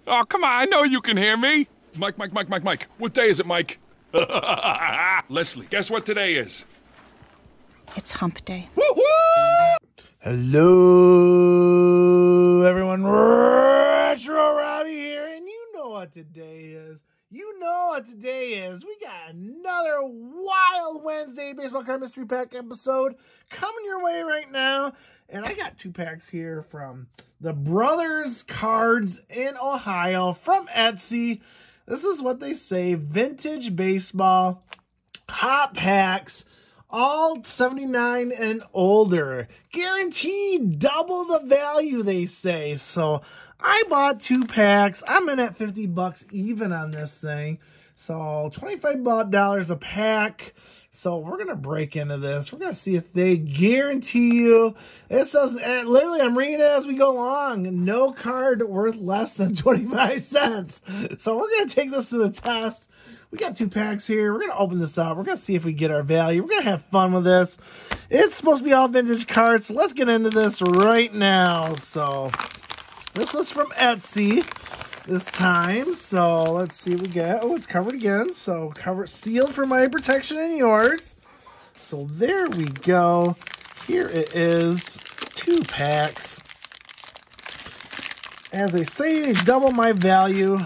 Oh, come on, I know you can hear me. Mike. What day is it, Mike? Leslie, guess what today is? It's hump day. Woo-woo! Hello, everyone. Retro Robbie here, and you know what today is. You know what today is. We got another Wild Wednesday Baseball Card Mystery Pack episode coming your way right now. And I got 2 packs here from the Brothers Cards in Ohio from Etsy. This is what they say, vintage baseball, hot packs, all 79 and older. Guaranteed double the value, they say. So I bought 2 packs. I'm in at $50 even on this thing. So $25 a pack. So we're going to break into this. We're going to see if they guarantee you. It says, literally, I'm reading it as we go along. No card worth less than 25 cents. So we're going to take this to the test. We got 2 packs here. We're going to open this up. We're going to see if we get our value. We're going to have fun with this. It's supposed to be all vintage cards. So let's get into this right now. So this is from Etsy this time. So let's see what we get. Oh, it's covered again. So sealed for my protection and yours. So there we go. Here it is. 2 packs. As they say, double my value.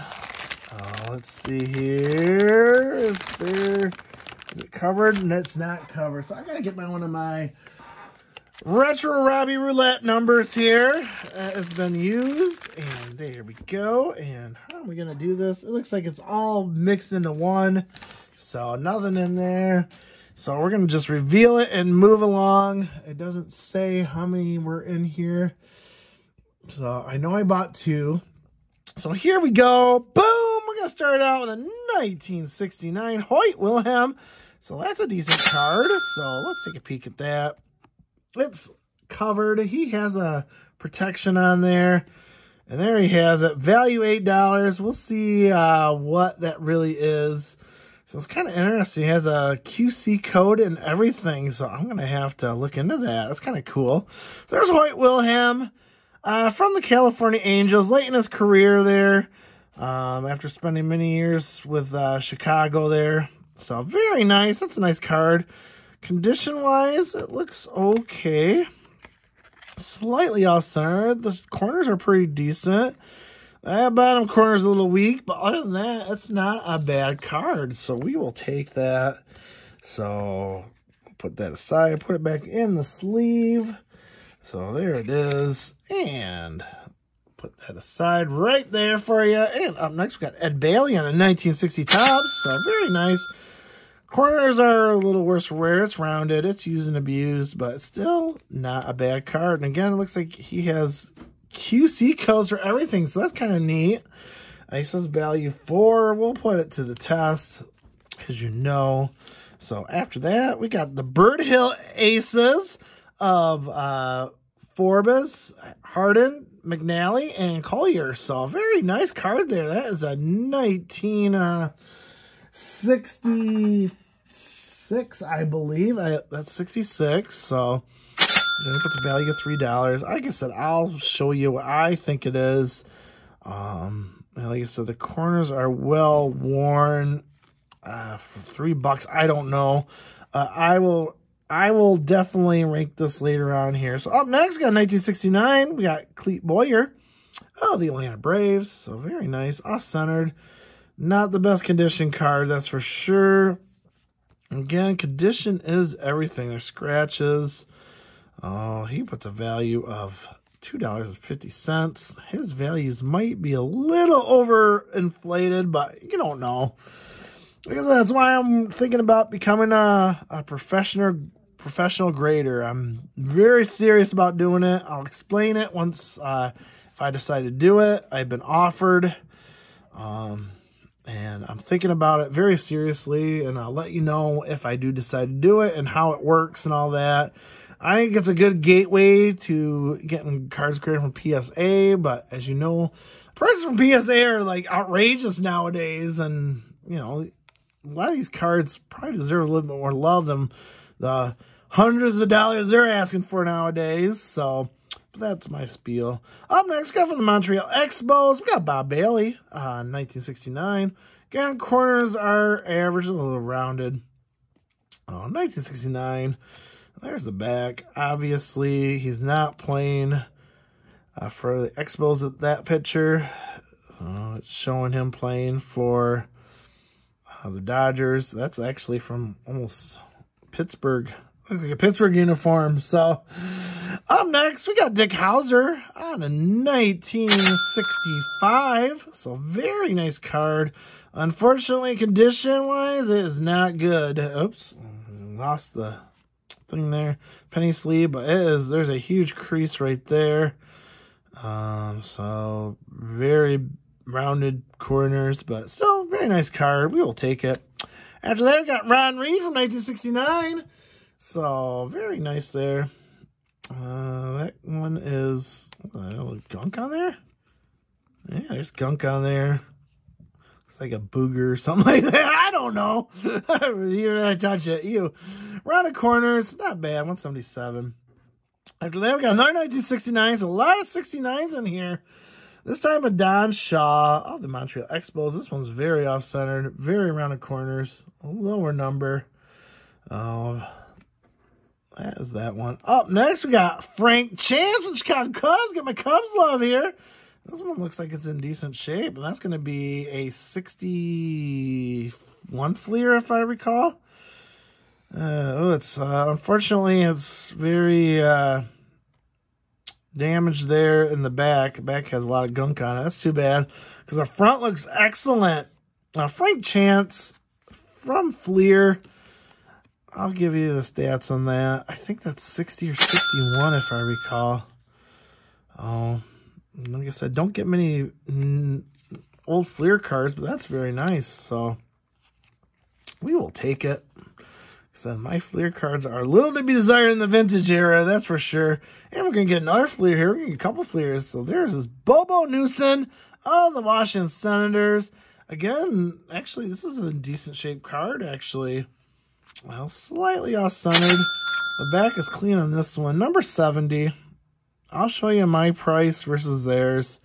Let's see here. Is it covered? And it's not covered. So I gotta get one of my Retro Robbie roulette numbers here. It's been used. And there we go. And how are we going to do this? It looks like it's all mixed into one. So nothing in there. So we're going to just reveal it and move along. It doesn't say how many were in here. So I know I bought 2. So here we go. Boom! We're going to start out with a 1969 Hoyt Wilhelm. So that's a decent card. So let's take a peek at that. It's covered. He has a protection on there. And there he has it. Value $8. We'll see what that really is. So it's kind of interesting. He has a QC code and everything. So I'm going to have to look into that. That's kind of cool. So there's Hoyt Wilhelm from the California Angels. Late in his career there. After spending many years with Chicago there. So very nice. That's a nice card. Condition-wise, it looks okay. Slightly off-center. The corners are pretty decent. That bottom corner is a little weak, but other than that, it's not a bad card. So we will take that. So put that aside. Put it back in the sleeve. So there it is. And put that aside right there for you. And up next, we got Ed Bailey on a 1960 Topps. So very nice. Corners are a little worse for wear. It's rounded. It's used and abused, but still not a bad card. And again, it looks like he has QC codes for everything, so that's kind of neat. He says value 4. We'll put it to the test, as you know. So after that, we got the Bird Hill Aces of Forbes, Hardin, McNally, and Collier. So a very nice card there. That is a 1966, I believe. That's 66. So then it puts a value of $3. Like I said, I'll show you what I think it is. Like I said, the corners are well worn. For $3, I don't know. I will definitely rank this later on here. So up next, we got 1969. We got Clete Boyer. Oh, the Atlanta Braves. So very nice. Off-centered. Not the best condition card, that's for sure. Again, condition is everything. There's scratches. Oh, he puts a value of $2.50. His values might be a little overinflated, but you don't know. Like I said, that's why I'm thinking about becoming a professional grader. I'm very serious about doing it. I'll explain it once if I decide to do it. I've been offered. And I'm thinking about it very seriously, and I'll let you know if I do decide to do it and how it works and all that. I think it's a good gateway to getting cards graded from PSA, but as you know, prices from PSA are like outrageous nowadays, and you know, a lot of these cards probably deserve a little bit more love than the hundreds of dollars they're asking for nowadays. So that's my spiel. Up next, got from the Montreal Expos. We got Bob Bailey, 1969. Again, corners are average, a little rounded. 1969. There's the back. Obviously, he's not playing for the Expos at that picture. It's showing him playing for the Dodgers. That's actually from almost Pittsburgh. Looks like a Pittsburgh uniform. So, up next, we got Dick Hauser on a 1965. So, very nice card. Unfortunately, condition-wise, it is not good. Oops, lost the thing there. Penny sleeve, but there's a huge crease right there. So, very rounded corners, but still very nice card. We will take it. After that, we got Ron Reed from 1969. So, very nice there. That one is gunk on there? Yeah, there's gunk on there. Looks like a booger or something like that. I don't know. Even I touch it. Rounded corners, not bad. 177. After that, we got another 1969. So, a lot of 69s in here. This time, a Don Shaw of the Montreal Expos. This one's very off-centered, very rounded corners, a lower number. That is that one. Up next, we got Frank Chance with the Chicago Cubs. Get my Cubs love here. This one looks like it's in decent shape, and that's going to be a 61 Fleer, if I recall. Unfortunately, it's very damaged there in the back. The back has a lot of gunk on it. That's too bad, because the front looks excellent. Frank Chance from Fleer. I'll give you the stats on that. I think that's 60 or 61, if I recall. Like I said, don't get many old Fleer cards, but that's very nice. So we will take it. So my Fleer cards are a little to be desired in the vintage era, that's for sure. And we're going to get another Fleer here. We're going to get a couple Fleers. So there's this Bobo Newson of the Washington Senators. Again, actually, this is a decent shaped card, actually. Well, slightly off-centered. The back is clean on this one. Number 70. I'll show you my price versus theirs.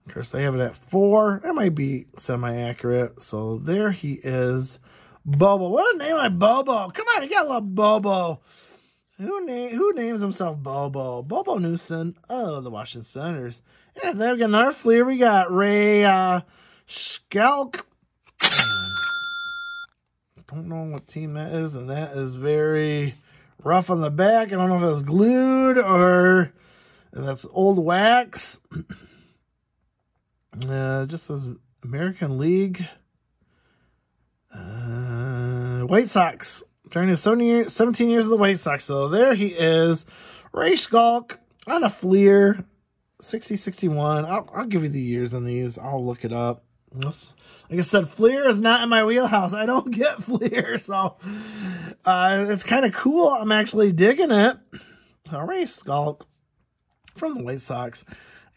Of course, they have it at 4. That might be semi-accurate. So there he is. Bobo. What a name like Bobo. Come on, you gotta love Bobo. Who names himself Bobo? Bobo Newson. Oh, the Washington Senators. And then we got another Fleer. We got Ray Schalk. Don't know what team that is, and that is very rough on the back. I don't know if it was glued or that's old wax. Just says American League. White Sox. During his 17 years of the White Sox. So there he is. Ray Schalk on a Fleer. 60-61. I'll give you the years on these. I'll look it up. Like I said, Fleer is not in my wheelhouse. I don't get Fleer, so it's kind of cool. I'm actually digging it. Ray Schalk from the White Sox.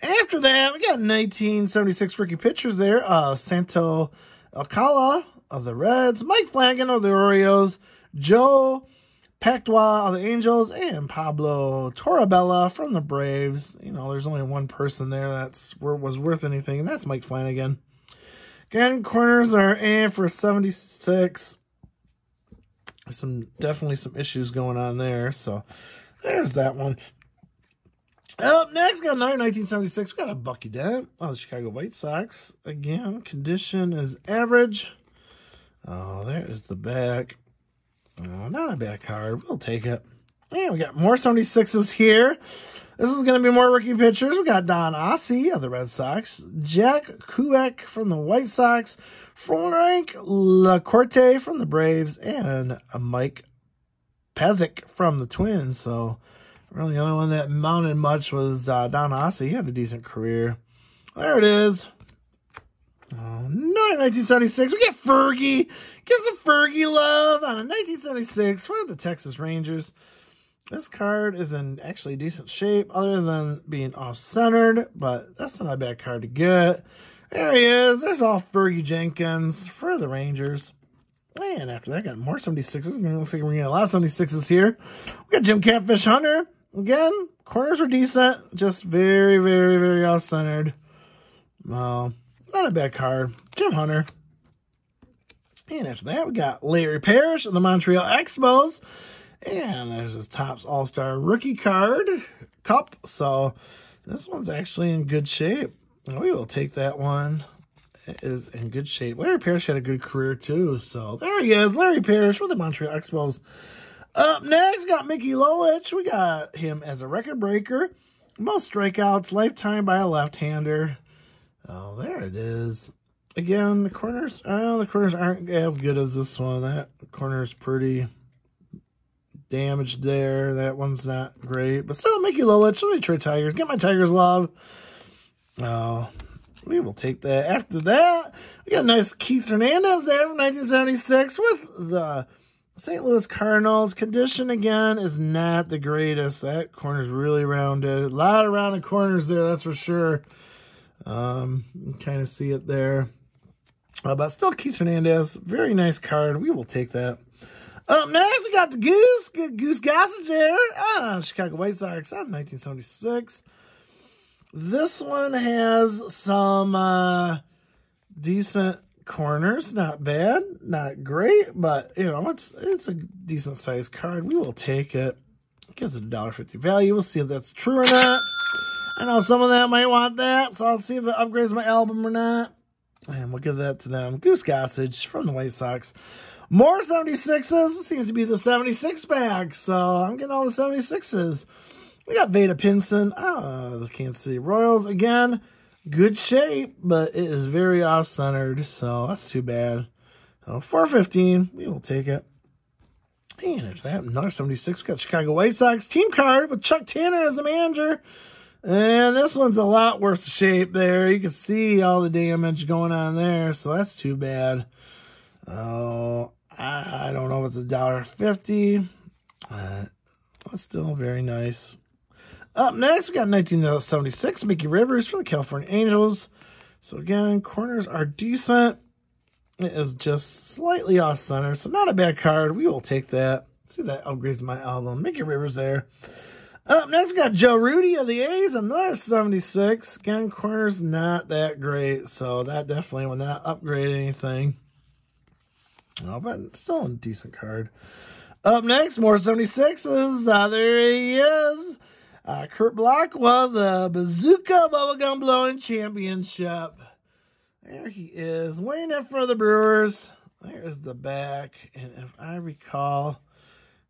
After that, we got 1976 rookie pitchers there. Santo Alcala of the Reds, Mike Flanagan of the Orioles, Joe Pactua of the Angels, and Pablo Torabella from the Braves. You know, there's only one person there that was worth anything, and that's Mike Flanagan. Again, corners are in for 76. Definitely some issues going on there. So there's that one. Up next, got another 1976. We got a Bucky Dent of the Chicago White Sox. Again, condition is average. Oh, there is the back. Oh, not a bad card. We'll take it. And we got more 76s here. This is going to be more rookie pitchers. We got Don Ossie of the Red Sox, Jack Kuek from the White Sox, Frank LaCorte from the Braves, and Mike Pezic from the Twins. So, really, the only one that mounted much was Don Ossie. He had a decent career. There it is. Oh, no, 1976. We get Fergie. Get some Fergie love on a 1976 for the Texas Rangers. This card is in actually decent shape other than being off-centered, but that's not a bad card to get. There he is. There's all Fergie Jenkins for the Rangers. And after that, got more 76s. It looks like we're getting a lot of 76s here. We got Jim Catfish Hunter again, corners are decent. Just very, very, very off-centered. Not a bad card. Jim Hunter. And after that, we got Larry Parrish of the Montreal Expos. And there's his Topps All-Star Rookie card cup. So this one's actually in good shape. We will take that one. It is in good shape. Larry Parrish had a good career too. So there he is, Larry Parrish with the Montreal Expos. Up next, we got Mickey Lowitch. We got him as a record breaker. Most strikeouts, lifetime by a left-hander. Oh, there it is. Again, the corners aren't as good as this one. That corner's pretty damaged there. That one's not great. But still, Mickey Lowitch, the Detroit Tigers. Get my Tigers love. Oh, we will take that. After that, we got a nice Keith Hernandez there from 1976 with the St. Louis Cardinals. Condition, again, is not the greatest. That corner's really rounded. A lot of rounded corners there, that's for sure. You can kind of see it there. But still, Keith Hernandez, very nice card. We will take that. Up next, we got the Goose Gossage there. Chicago White Sox out of 1976. This one has some decent corners. Not bad, not great, but you know, it's a decent sized card. We will take it. It gives it a $1.50 value. We'll see if that's true or not. I know some of that might want that, so I'll see if it upgrades my album or not. And we'll give that to them. Goose Gossage from the White Sox. More 76s. Seems to be the 76 bag, so I'm getting all the 76s. We got Vada Pinson, the Kansas City Royals. Again, good shape, but it is very off-centered, so that's too bad. $4.15, we will take it. And there's that, another 76. We got Chicago White Sox team card with Chuck Tanner as the manager. And this one's a lot worse shape there. You can see all the damage going on there, so that's too bad. Oh, I don't know if it's $1.50. That's still very nice. Up next, we got 1976, Mickey Rivers for the California Angels. So again, corners are decent. It is just slightly off-center, so not a bad card. We will take that. See, that upgrades my album. Mickey Rivers there. Up next, we got Joe Rudy of the A's, another 76. Again, corners not that great, so that definitely will not upgrade anything. Oh, but still a decent card. Up next, more 76s. There he is. Kurt Blackwell, the Bazooka Bubblegum Blowing Championship. There he is, weighing in for the Brewers. There's the back. And if I recall,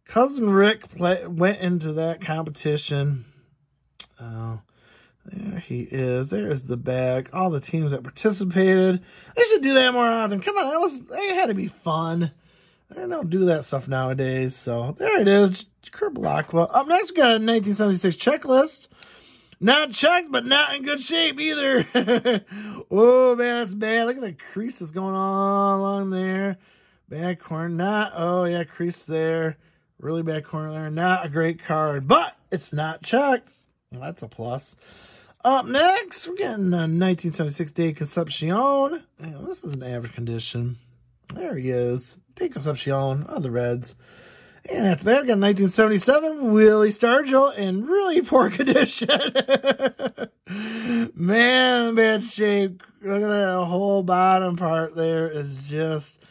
Cousin Rick went into that competition. Oh, there he is. There's the back. All the teams that participated. They should do that more often. Come on, that had to be fun. They don't do that stuff nowadays. So there it is. Kurt Blackwell. Up next, we got a 1976 checklist. Not checked, but not in good shape either. Oh, man, that's bad. Look at the creases going on along there. Bad corner. Oh, yeah, crease there. Really bad corner there. Not a great card, but it's not checked. Well, that's a plus. Up next, we're getting a 1976 Dave Concepcion. This is an average condition. There he is. Dave Concepcion of the Reds. And after that, we got 1977 Willie Stargell in really poor condition. Man, bad shape. Look at that whole bottom part there is just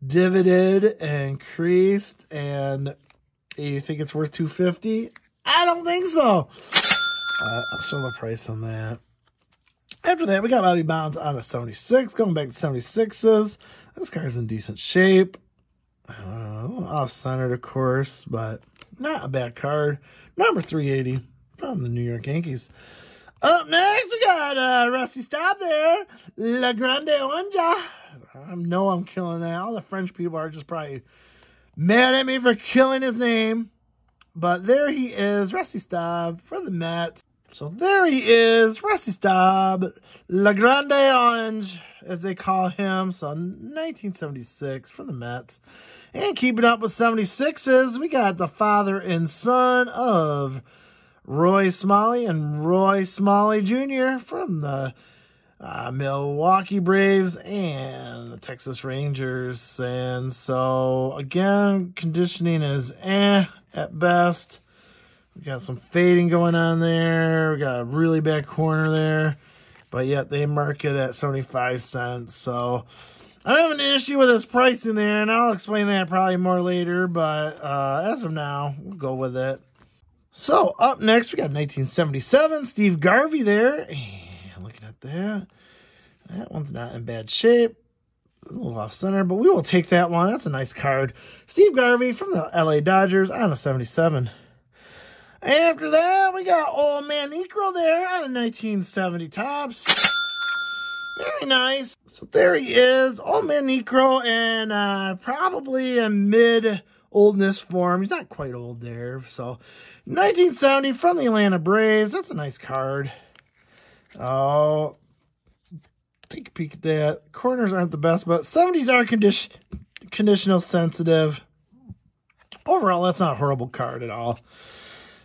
divoted and creased. And you think it's worth $250? I don't think so. I'll show the price on that. After that, we got Bobby Bonds out of 76. Going back to 76s. This car's in decent shape. Off-centered, of course, but not a bad card. Number 380 from the New York Yankees. Up next, we got Rusty Staub there. La Grande Onja. I know I'm killing that. All the French people are just probably mad at me for killing his name. But there he is, Rusty Staub for the Mets. So there he is, Rusty Staub, La Grande Orange, as they call him. So 1976 for the Mets. And keeping up with 76s, we got the father and son of Roy Smalley and Roy Smalley Jr. from the Milwaukee Braves and the Texas Rangers. And so, again, conditioning is at best. We got some fading going on there. We got a really bad corner there. But yet they mark it at 75 cents. So I'm having an issue with this pricing there, and I'll explain that probably more later. But as of now, we'll go with it. So up next, we got 1977, Steve Garvey there. And looking at that, that one's not in bad shape. A little off center, but we will take that one. That's a nice card. Steve Garvey from the LA Dodgers on a 77. After that, we got Old Man Necro there on a 1970 Topps. Very nice. So there he is, Old Man Necro, and probably a mid-oldness form. He's not quite old there. So 1970 from the Atlanta Braves. That's a nice card. Oh, take a peek at that. Corners aren't the best, but 70s are conditional sensitive. Overall, that's not a horrible card at all.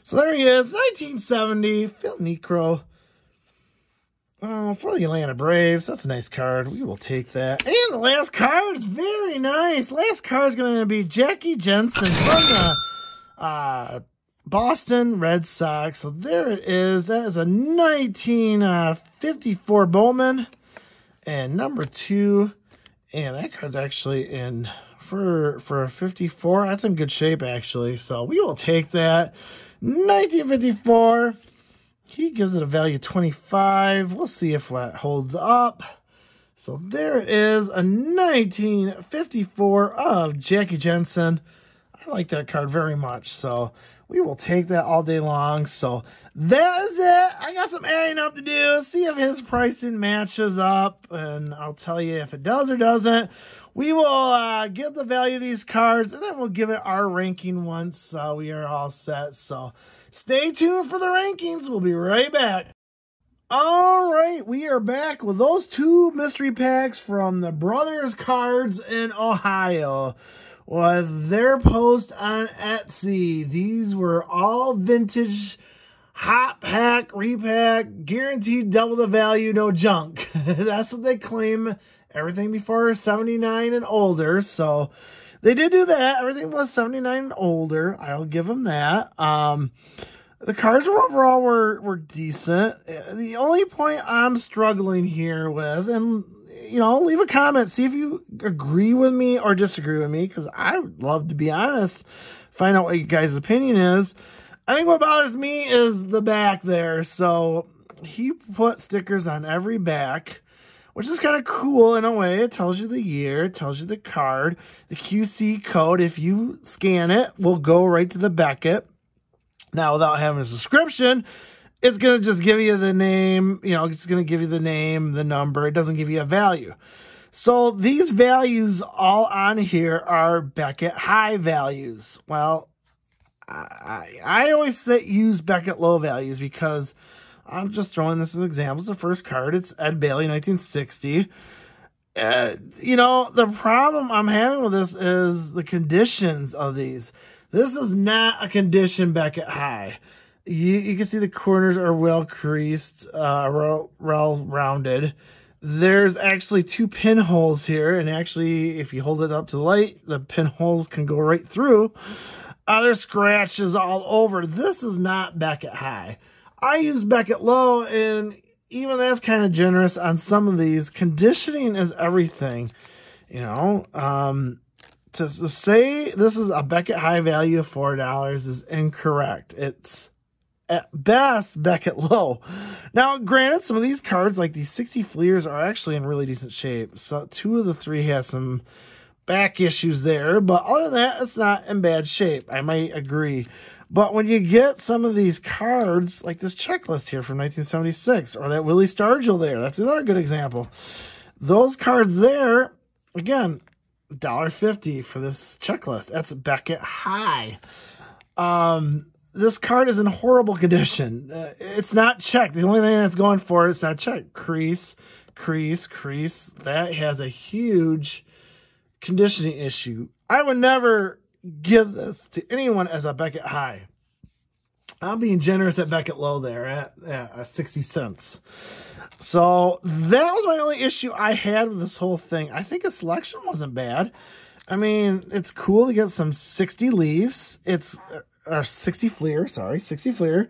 So there he is, 1970, Phil Necro. For the Atlanta Braves. That's a nice card. We will take that. And the last card is very nice. Last card is going to be Jackie Jensen from the Boston Red Sox. So there it is. That is a 1954 Bowman. And number 2. And that card's actually in for a 54. That's in good shape, actually. So we will take that. 1954. He gives it a value of 25. We'll see if that holds up. So there it is, a 1954 of Jackie Jensen. I like that card very much, so we will take that all day long. So that is it. I got some adding up to do. See if his pricing matches up, and I'll tell you if it does or doesn't. We will get the value of these cards, and then we'll give it our ranking once we are all set. So stay tuned for the rankings. We'll be right back. All right, we are back with those 2 mystery packs from the Brothers Cards in Ohio with their post on Etsy. These were all vintage, hot pack, repack, guaranteed double the value, no junk. That's what they claim. Everything before 79 and older. So they did do that. Everything was 79 and older. I'll give them that. The cards overall were decent. The only point I'm struggling here with, and leave a comment, see if you agree with me or disagree with me, because I would love to be honest, find out what you guys' opinion is. I think what bothers me is the back there. So he put stickers on every back, which is kind of cool in a way. It tells you the year, it tells you the card, the QC code. If you scan it, will go right to the Beckett. Now, without having a subscription, it's going to just give you the name, it's going to give you the name, the number. It doesn't give you a value. So these values all on here are Beckett high values. Well, I always use Beckett low values because I'm just throwing this as examples. The first card, it's Ed Bailey, 1960. The problem I'm having with this is the conditions of these. This is not a condition Beckett high. You can see the corners are well creased, well rounded. There's actually 2 pinholes here, and actually, if you hold it up to the light, the pinholes can go right through. There's scratches all over. This is not Beckett high. I use Beckett low, and even that's kind of generous on some of these. Conditioning is everything, To say this is a Beckett high value of $4 is incorrect. It's at best Beckett low. Now, granted, some of these cards, like these 60 Fleers, are actually in really decent shape. So 2 of the 3 have some back issues there, but other than that, it's not in bad shape. I might agree. But when you get some of these cards, like this checklist here from 1976, or that Willie Stargell there, that's another good example. Those cards there, again, $1.50 for this checklist. That's Beckett high. This card is in horrible condition. It's not checked. The only thing that's going for it's not checked. Crease, crease, crease. That has a huge conditioning issue. I would never give this to anyone as a Beckett high. I'm being generous at Beckett low there at 60 cents. So that was my only issue I had with this whole thing. I think the selection wasn't bad. I mean, it's cool to get some 60 leaves. It's or 60 Fleer, sorry, 60 Fleer.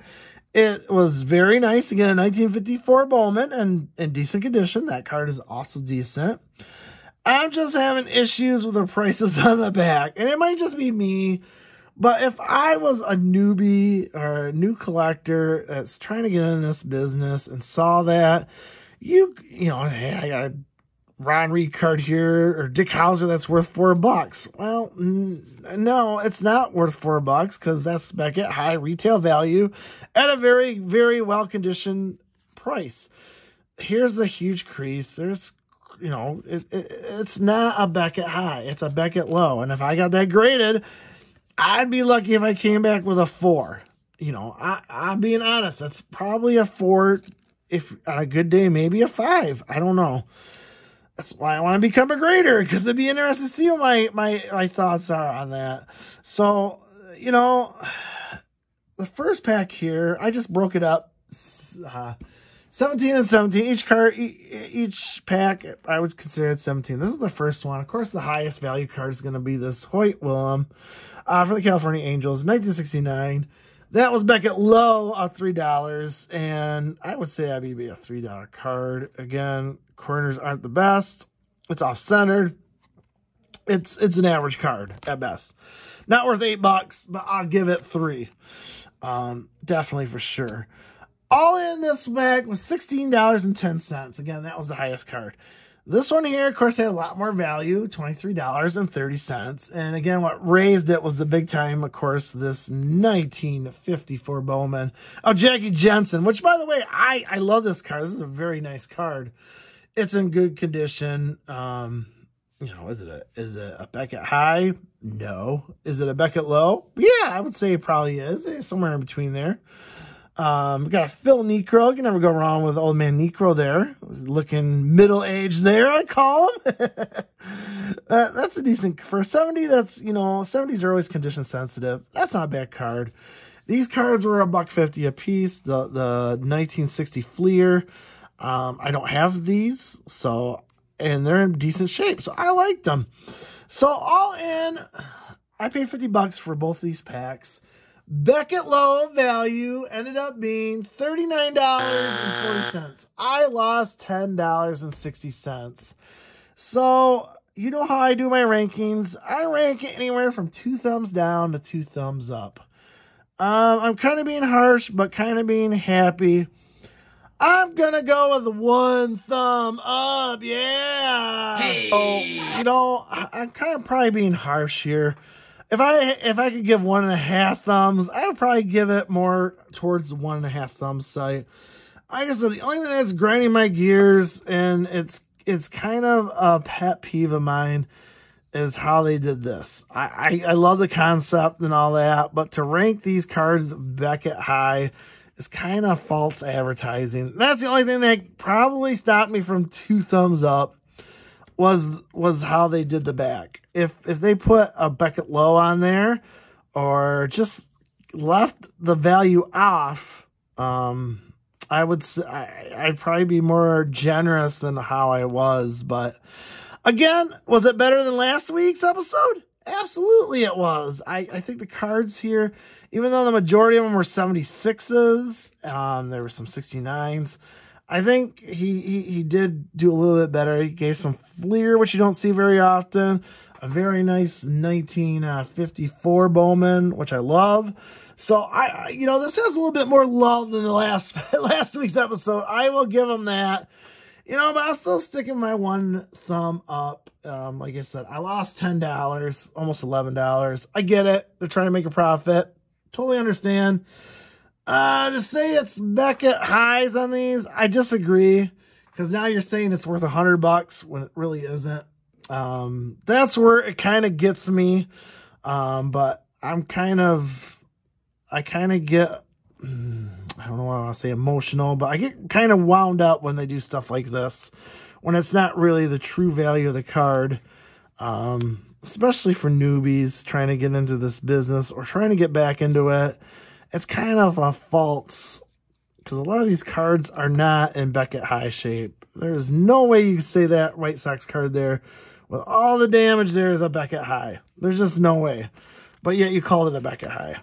It was very nice. Again, a 1954 Bowman and in decent condition. That card is also decent. I'm just having issues with the prices on the back. And it might just be me. But if I was a newbie or a new collector that's trying to get into this business and saw that, you know, hey, I got a Ron Reed card here or Dick Hauser that's worth $4. Well, no, it's not worth $4 because that's back at high retail value at a very, very well-conditioned price. Here's a huge crease. There's, you know, it's not a Beckett high. It's a Beckett low. And if I got that graded, I'd be lucky if I came back with a 4. You know, I'm being honest. That's probably a 4. If on a good day, maybe a 5. I don't know. That's why I want to become a grader, because it'd be interesting to see what my thoughts are on that. So, you know, the first pack here, I just broke it up. 17 and 17. Each card, each pack, I would consider it 17. This is the first one. Of course, the highest value card is going to be this Hoyt Wilhelm for the California Angels, 1969. That was Beckett low of $3, and I would say that'd be a $3 card. Again, corners aren't the best. It's off-centered. It's an average card at best. Not worth $8, but I'll give it 3. Definitely for sure. All in this bag was $16.10. Again, that was the highest card. This one here, of course, had a lot more value, $23.30. And again, what raised it was the big time, of course, this 1954 Bowman of Jackie Jensen, which, by the way, I love this card. This is a very nice card. It's in good condition. You know, is it a Beckett high? No. Is it a Beckett low? Yeah, I would say it probably is. It's somewhere in between there. We got a Phil Necro. You can never go wrong with old man Necro there. Looking middle-aged there, I call him. That's a decent, for a 70, that's, you know, 70s are always condition sensitive. That's not a bad card. These cards were $1.50 a piece. The 1960 Fleer. I don't have these, so, and they're in decent shape, so I liked them. So all in, I paid $50 for both these packs. Beckett low value ended up being $39.40. I lost $10.60. So, you know how I do my rankings. I rank it anywhere from 2 thumbs down to 2 thumbs up. I'm kind of being harsh, but kind of being happy. I'm going to go with 1 thumb up. Yeah. Hey. So, you know, I'm kind of probably being harsh here. If I could give 1.5 thumbs, I would probably give it more towards the 1.5 thumbs side. Like I said, the only thing that's grinding my gears, and it's kind of a pet peeve of mine, is how they did this. I love the concept and all that, but to rank these cards Beckett high is kind of false advertising. That's the only thing that probably stopped me from 2 thumbs up. Was how they did the back. If they put a Beckett low on there, or just left the value off, I would say I'd probably be more generous than how I was. But again, was it better than last week's episode? Absolutely, it was. I think the cards here, even though the majority of them were 76s, there were some 69s. I think he did do a little bit better. He gave some Fleer, which you don't see very often. A very nice 1954 Bowman, which I love. So you know, this has a little bit more love than the last week's episode. I will give him that. You know, but I'm still sticking my 1 thumb up. Like I said, I lost $10, almost $11. I get it. They're trying to make a profit. Totally understand. To say it's Beckett highs on these, I disagree, because now you're saying it's worth $100 when it really isn't. That's where it kind of gets me. But I kind of get, I don't know what I want to say, emotional, but I get kind of wound up when they do stuff like this, when it's not really the true value of the card. Especially for newbies trying to get into this business or trying to get back into it. It's kind of a false, because a lot of these cards are not in Beckett high shape. There's no way you can say that White Sox card there, with all the damage there, is a Beckett high. There's just no way. But yet you called it a Beckett high.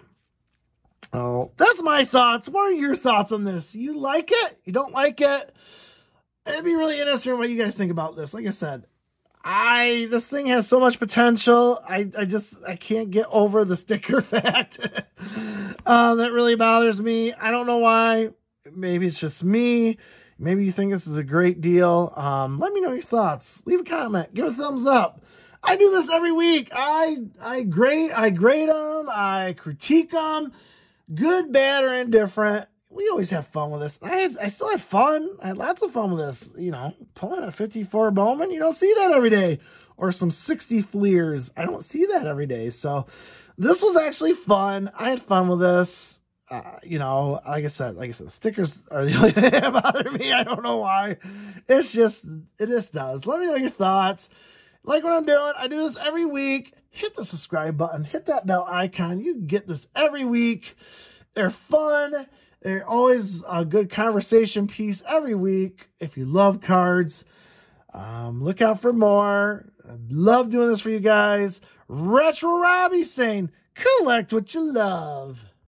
Oh, that's my thoughts. What are your thoughts on this? You like it? You don't like it? It'd be really interesting what you guys think about this. Like I said, this thing has so much potential. I can't get over the sticker fact. That really bothers me. I don't know why. Maybe it's just me. Maybe you think this is a great deal. Let me know your thoughts. Leave a comment. Give a thumbs up. I do this every week. I grade them. I critique them. Good, bad, or indifferent. We always have fun with this. I still had fun. I had lots of fun with this. You know, pulling a 54 Bowman, you don't see that every day. Or some 60 Fleers. I don't see that every day. So this was actually fun. I had fun with this. You know, like I said, the stickers are the only thing that bother me. I don't know why. It just does. Let me know your thoughts. Like what I'm doing. I do this every week. Hit the subscribe button. Hit that bell icon. You get this every week. They're fun. They're always a good conversation piece every week. If you love cards, look out for more. I love doing this for you guys. Retro Robbie saying, collect what you love.